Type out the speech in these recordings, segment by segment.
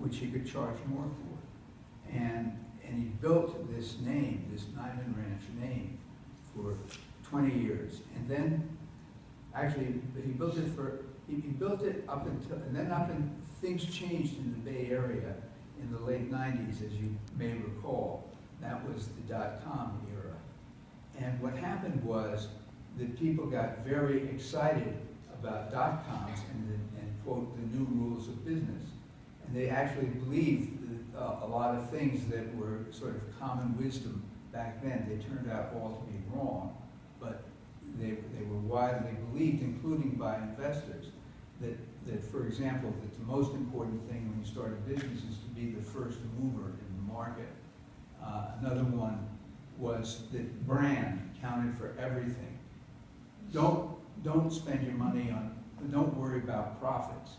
which he could charge more for. And he built this name, this Nyman Ranch name, for 20 years. And then, actually, he built it up until, and then things changed in the Bay Area in the late 90s, as you may recall. That was the dot-com era. And what happened was that people got very excited about dot-coms and quote, the new rules of business. And they actually believed that, a lot of things that were sort of common wisdom back then, they turned out all to be wrong, but they were widely believed, including by investors, that for example, that the most important thing when you start a business is to be the first mover in the market. Another one was that brand counted for everything. Don't spend your money on, don't worry about profits.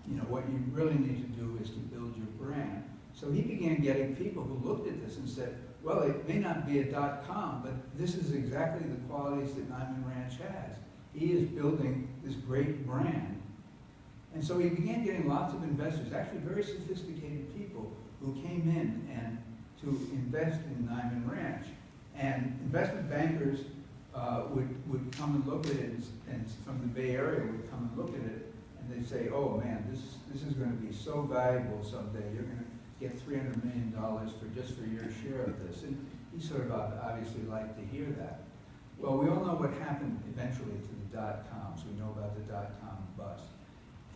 You know, what you really need to do is to build your brand. So he began getting people who looked at this and said, well, it may not be a dot-com, but this is exactly the qualities that Nyman Ranch has. He is building this great brand. And so he began getting lots of investors, actually very sophisticated people, who came in and to invest in Nyman Ranch. And investment bankers would come and look at it, and from the Bay Area would come and look at it, and they'd say, oh man, this is going to be so valuable someday. You're going to get $300 million just for your share of this. And he sort of obviously liked to hear that. Well, we all know what happened eventually to the dot-coms. We know about the dot-com bust.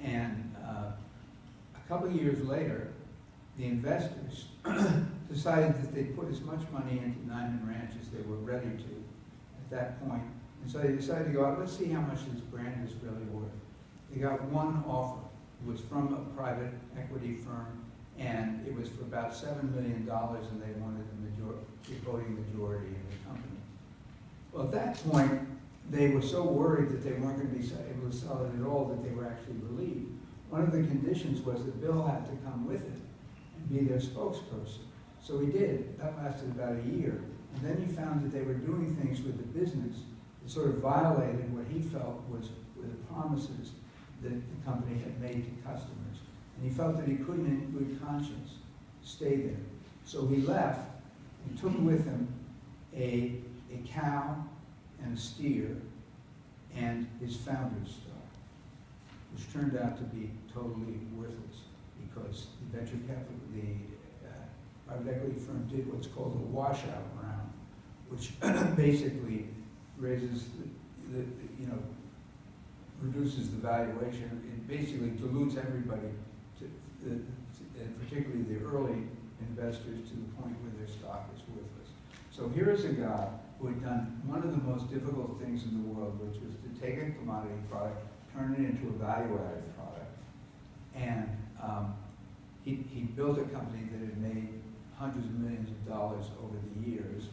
And a couple of years later, the investors decided that they'd put as much money into Nyman Ranch as they were ready to at that point. And so they decided to go out, let's see how much this brand is really worth. They got one offer. It was from a private equity firm, and it was for about $7 million, and they wanted the voting majority in the company. Well, at that point, they were so worried that they weren't going to be able to sell it at all that they were actually relieved. One of the conditions was that Bill had to come with it and be their spokesperson. So he did. That lasted about a year. And then he found that they were doing things with the business that sort of violated what he felt were the promises that the company had made to customers. And he felt that he couldn't, in good conscience, stay there. So he left and took with him a cow and a steer and his founder's stock, which turned out to be totally worthless because the venture capital, the private equity firm did what's called a washout round, which basically raises reduces the valuation. It basically dilutes everybody, and particularly the early investors, to the point where their stock is worthless. So here is a guy who had done one of the most difficult things in the world, which was to take a commodity product, turn it into a value-added product, and he built a company that had made hundreds of millions of dollars over the years.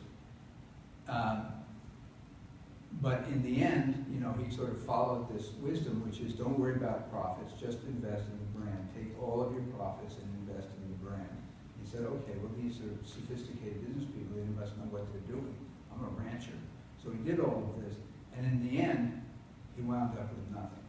But in the end, you know, he sort of followed this wisdom, which is don't worry about profits, just invest in the brand. Take all of your profits and invest in the brand. He said, okay, well, these are sophisticated business people. They must know what they're doing. I'm a rancher. So he did all of this. And in the end, he wound up with nothing.